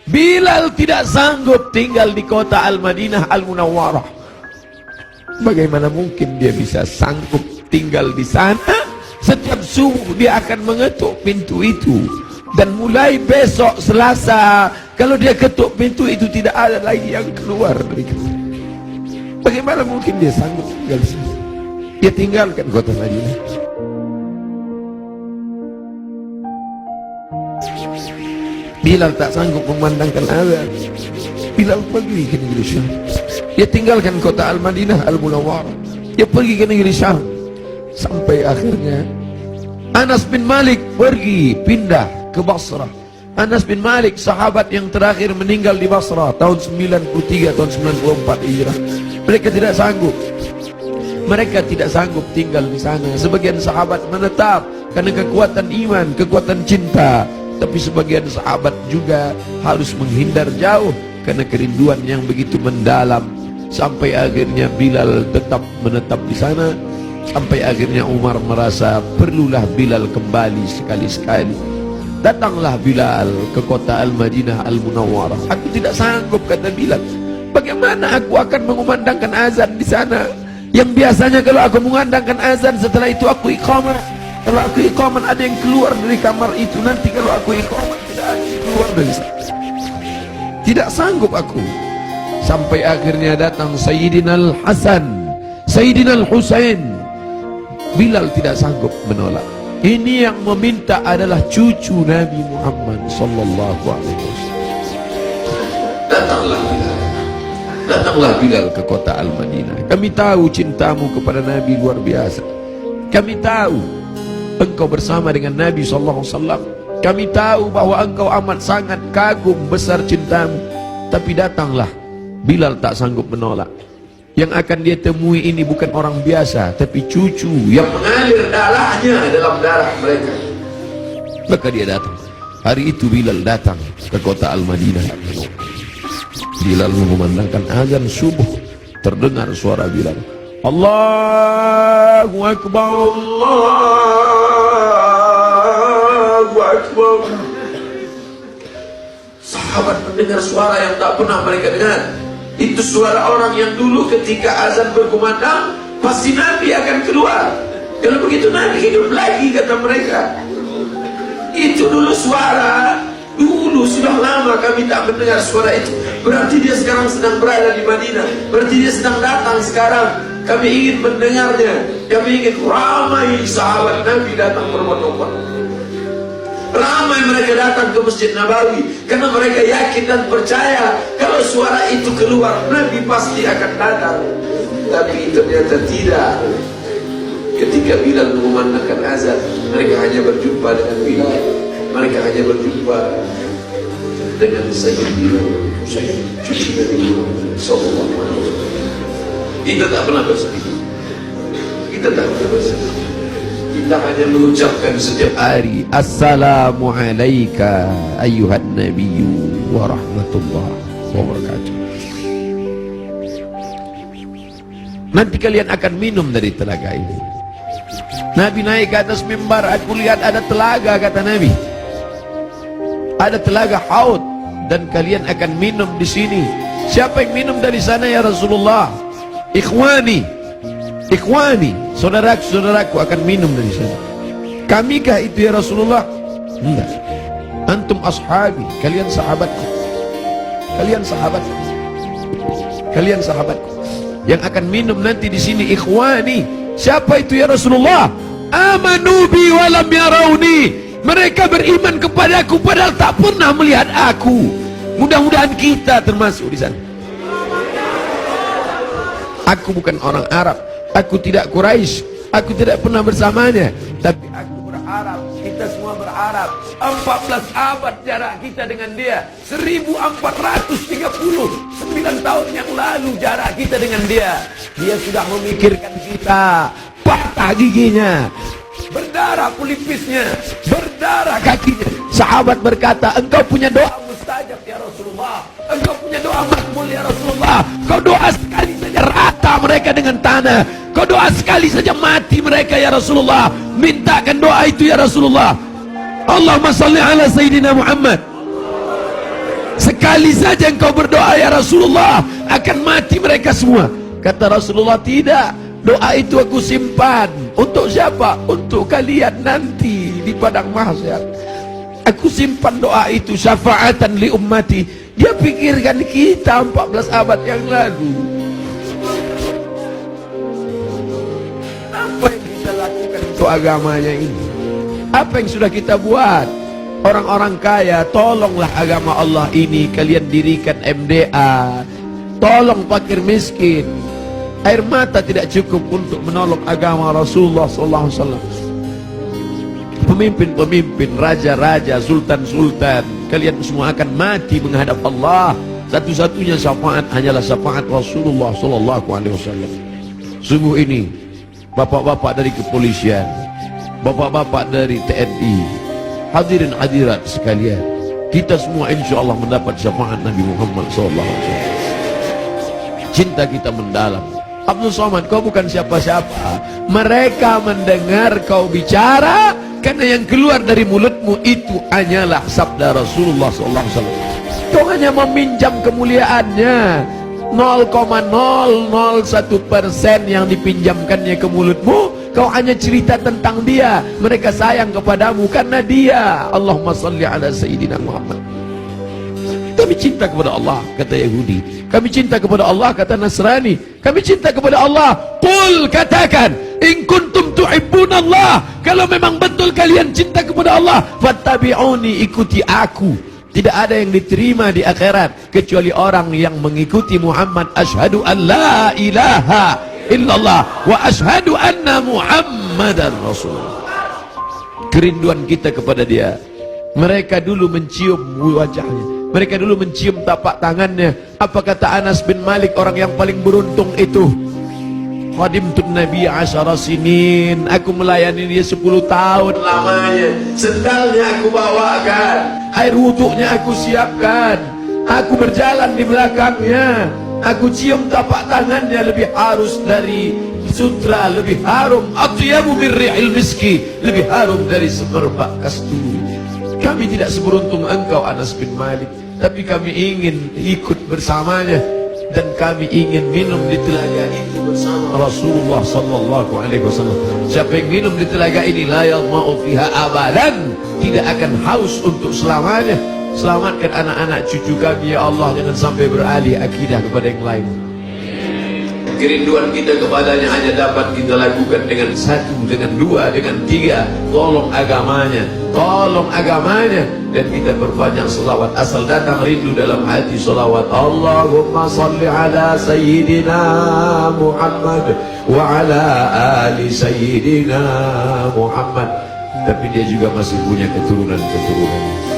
Bilal tidak sanggup tinggal di kota Al-Madinah Al-Munawwarah. Bagaimana mungkin dia bisa sanggup tinggal di sana? Setiap subuh dia akan mengetuk pintu itu. Dan mulai besok Selasa, kalau dia ketuk pintu itu tidak ada lagi yang keluar dari kita. Bagaimana mungkin dia sanggup tinggal di sana? Dia tinggalkan kota Madinah. Bilal tak sanggup memandangkan azan. Bilal pergi ke negeri Syam. Dia tinggalkan kota Al-Madinah Al-Munawwarah. Dia pergi ke negeri Syam. Sampai akhirnya Anas bin Malik pergi pindah ke Basrah. Anas bin Malik sahabat yang terakhir meninggal di Basrah tahun 93 tahun 94 Hijrah. Mereka tidak sanggup. Mereka tidak sanggup tinggal di sana. Sebagian sahabat menetap karena kekuatan iman, kekuatan cinta. Tapi sebagian sahabat juga harus menghindar jauh karena kerinduan yang begitu mendalam. Sampai akhirnya Bilal tetap menetap di sana. Sampai akhirnya Umar merasa perlulah Bilal kembali sekali-sekali. Datanglah Bilal ke kota Al-Madinah Al-Munawwarah. Aku tidak sanggup, kata Bilal. Bagaimana aku akan mengumandangkan azan di sana? Yang biasanya kalau aku mengumandangkan azan, setelah itu aku iqamah. Kalau aku iqamah ada yang keluar dari kamar itu. Nanti kalau aku iqamah tidak ada yang keluar dari sana. Tidak sanggup aku. Sampai akhirnya datang Sayyidina Al-Hasan, Sayyidina Al-Husain. Bilal tidak sanggup menolak. Ini yang meminta adalah cucu Nabi Muhammad sallallahu alaihi wasallam. Datanglah Bilal. Datanglah Bilal ke kota Al-Madinah. Kami tahu cintamu kepada Nabi luar biasa. Kami tahu engkau bersama dengan Nabi sallallahu alaihi wasallam. Kami tahu bahwa engkau amat sangat kagum besar cintamu. Tapi datanglah. Bilal tak sanggup menolak. Yang akan dia temui ini bukan orang biasa, tapi cucu yang mengalir darahnya dalam darah mereka. Maka dia datang. Hari itu Bilal datang ke kota Al-Madinah. Bilal mengumandangkan azan subuh. Terdengar suara Bilal, Allahu Akbar, Allahu Akbar. Sahabat mendengar suara yang tak pernah mereka dengar. Itu suara orang yang dulu ketika azan berkumandang pasti Nabi akan keluar. Kalau begitu Nabi hidup lagi, kata mereka. Itu dulu suara. Dulu sudah lama kami tak mendengar suara itu. Berarti dia sekarang sedang berada di Madinah. Berarti dia sedang datang sekarang. Kami ingin mendengarnya. Kami ingin ramai sahabat Nabi datang berbondong-bondong. Ramai mereka datang ke Masjid Nabawi karena mereka yakin dan percaya kalau suara itu keluar Nabi pasti akan datang. Tapi ternyata tidak. Ketika Bilal mengumandangkan azan, mereka hanya berjumpa dengan Bilal. Mereka hanya berjumpa dengan Sayyidina Husain, cucu Nabi Muhammad sallallahu alaihi wasallam. Kita tak pernah bersedih. Kita tak pernah bersedih. Kita hanya mengucapkan setiap hari Assalamu alayka ayyuhan nabiyyu wa rahmatullahi wa barakatuh. Nanti kalian akan minum dari telaga ini. Nabi naik ke atas mimbar, aku lihat ada telaga, kata Nabi. Ada telaga Haud dan kalian akan minum di sini. Siapa yang minum dari sana ya Rasulullah? Ikhwani. Ikhwani, saudaraku akan minum dari sana. Kamikah itu ya Rasulullah? Enggak. Antum ashabi, kalian sahabatku. Kalian sahabatku. Kalian sahabatku. Yang akan minum nanti di sini ikhwani. Siapa itu ya Rasulullah? Amanu bi wa lam yarawni. Mereka beriman kepadaku padahal tak pernah melihat aku. Mudah-mudahan kita termasuk di sana. Aku bukan orang Arab. Aku tidak Quraisy, aku tidak pernah bersamanya, tapi aku berharap, kita semua berharap 14 abad jarak kita dengan dia, 1439 tahun yang lalu jarak kita dengan dia. Dia sudah memikirkan kita, patah giginya, berdarah pelipisnya, berdarah kakinya. Sahabat berkata, engkau punya doa mustajab ya Rasulullah, engkau punya doa makbul ya Rasulullah. Kau doa sekali saja rata mereka dengan tanah. Kau doa sekali saja mati mereka ya Rasulullah. Mintakan doa itu ya Rasulullah. Allahumma salli ala Sayyidina Muhammad. Sekali saja engkau berdoa ya Rasulullah, akan mati mereka semua. Kata Rasulullah, tidak, doa itu aku simpan. Untuk siapa? Untuk kalian nanti di padang mahsyar. Aku simpan doa itu syafaatan li ummati. Dia pikirkan kita 14 abad yang lalu. Apa yang kita lakukan untuk agamanya ini? Apa yang sudah kita buat? Orang-orang kaya, tolonglah agama Allah ini. Kalian dirikan MDA, tolong fakir miskin. Air mata tidak cukup untuk menolong agama Rasulullah SAW. Pemimpin-pemimpin, raja-raja, sultan-sultan, kalian semua akan mati menghadap Allah. Satu-satunya syafaat hanyalah syafaat Rasulullah SAW. Sungguh ini, bapak-bapak dari kepolisian, bapak-bapak dari TNI, hadirin hadirat sekalian, kita semua insya Allah mendapat syafaat Nabi Muhammad SAW. Cinta kita mendalam. Abdul Somad, kau bukan siapa-siapa. Mereka mendengar kau bicara karena yang keluar dari mulutmu itu hanyalah sabda Rasulullah SAW. Kau hanya meminjam kemuliaannya. 0,001% yang dipinjamkannya ke mulutmu. Kau hanya cerita tentang dia. Mereka sayang kepadamu karena dia. Allahumma salli ala Sayyidina Muhammad. Kami cinta kepada Allah, kata Yahudi. Kami cinta kepada Allah, kata Nasrani. Kami cinta kepada Allah. Qul, katakan, in kuntum tuhibbunallah, kalau memang betul kalian cinta kepada Allah, fattabi'uni, ikuti aku. Tidak ada yang diterima di akhirat kecuali orang yang mengikuti Muhammad. Asyhadu an la ilaha illallah wa asyhadu anna Muhammadan Rasulullah. Kerinduan kita kepada dia. Mereka dulu mencium wajahnya, mereka dulu mencium tapak tangannya. Apa kata Anas bin Malik, orang yang paling beruntung itu? Khadimtun Nabi 10 sinin, aku melayani dia 10 tahun lamanya. Sendalnya aku bawakan, air wuduknya aku siapkan, aku berjalan di belakangnya, aku cium tapak tangannya, lebih halus dari sutra, lebih harum, atyabu min ri'il miski, lebih harum dari semerbak kasturi. Kami tidak seberuntung engkau Anas bin Malik, tapi kami ingin ikut bersamanya, dan kami ingin minum di telaga itu bersama Rasulullah sallallahu alaihi wasallam. Siapa yang minum di telaga ini la yadma'u fiha abadan, tidak akan haus untuk selamanya. Selamatkan anak-anak cucu kami ya Allah, jangan sampai beralih akidah kepada yang lain. Kerinduan kita kepadanya hanya dapat kita lakukan dengan 1, dengan 2, dengan 3. Tolong agamanya, tolong agamanya. Dan kita berbanyak selawat. Asal datang rindu dalam hati selawat. Allahumma salli ala Sayyidina Muhammad wa ala ali Sayyidina Muhammad. Tapi dia juga masih punya keturunan-keturunan.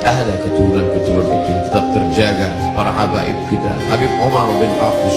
Ada keturunan-keturunan itu tetap terjaga. Para habaib kita, Habib Omar bin Hafs,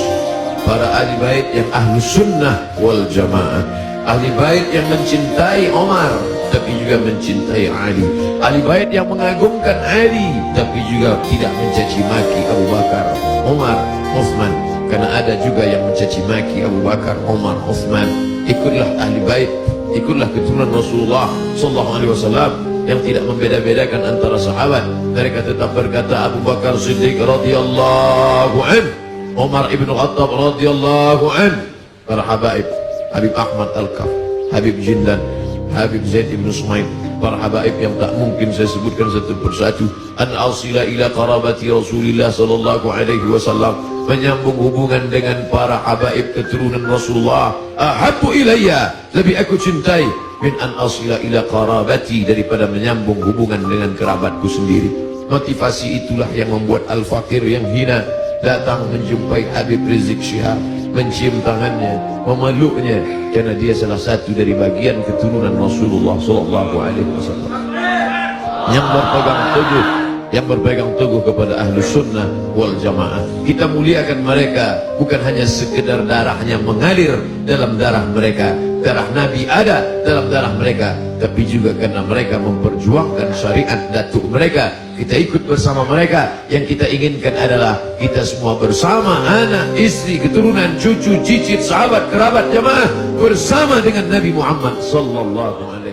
para ahli bait yang ahlu sunnah wal jamaah, ahli bait yang mencintai Omar tapi juga mencintai Ali, ahli bait yang mengagungkan Ali tapi juga tidak mencaci maki Abu Bakar, Omar, Uthman. Karena ada juga yang mencaci maki Abu Bakar, Omar, Uthman. Ikutlah ahli bait, ikutlah keturunan Rasulullah sallallahu alaihi wasallam yang tidak membeda-bedakan antara sahabat. Mereka tetap berkata Abu Bakar Siddiq radhiyallahu an, Umar ibn Khattab radhiyallahu an. Para habaib, Habib Ahmad Al-Kaf, Habib Jindan, Habib Zaid ibn Sumaid, para habaib yang tak mungkin saya sebutkan satu persatu. An asila ila qarabati Rasulillah sallallahu alaihi wasallam, menyambung hubungan dengan para habaib keturunan Rasulullah. Ahabbu ilayya, lebih aku cintai min an asila ila qarabati, daripada menyambung hubungan dengan kerabatku sendiri. Motivasi itulah yang membuat al-fakir yang hina datang menjumpai Habib Rizik Syihab, mencium tangannya, memeluknya, karena dia salah satu dari bagian keturunan Rasulullah sallallahu alaihi wasallam yang berpegang teguh kepada ahlu sunnah wal jamaah. Kita muliakan mereka bukan hanya sekedar darahnya mengalir dalam darah mereka, darah Nabi ada dalam darah mereka, tapi juga karena mereka memperjuangkan syariat datuk mereka. Kita ikut bersama mereka. Yang kita inginkan adalah kita semua bersama, anak, istri, keturunan, cucu, cicit, sahabat, kerabat, jamaah, bersama dengan Nabi Muhammad sallallahu alaihi wasallam.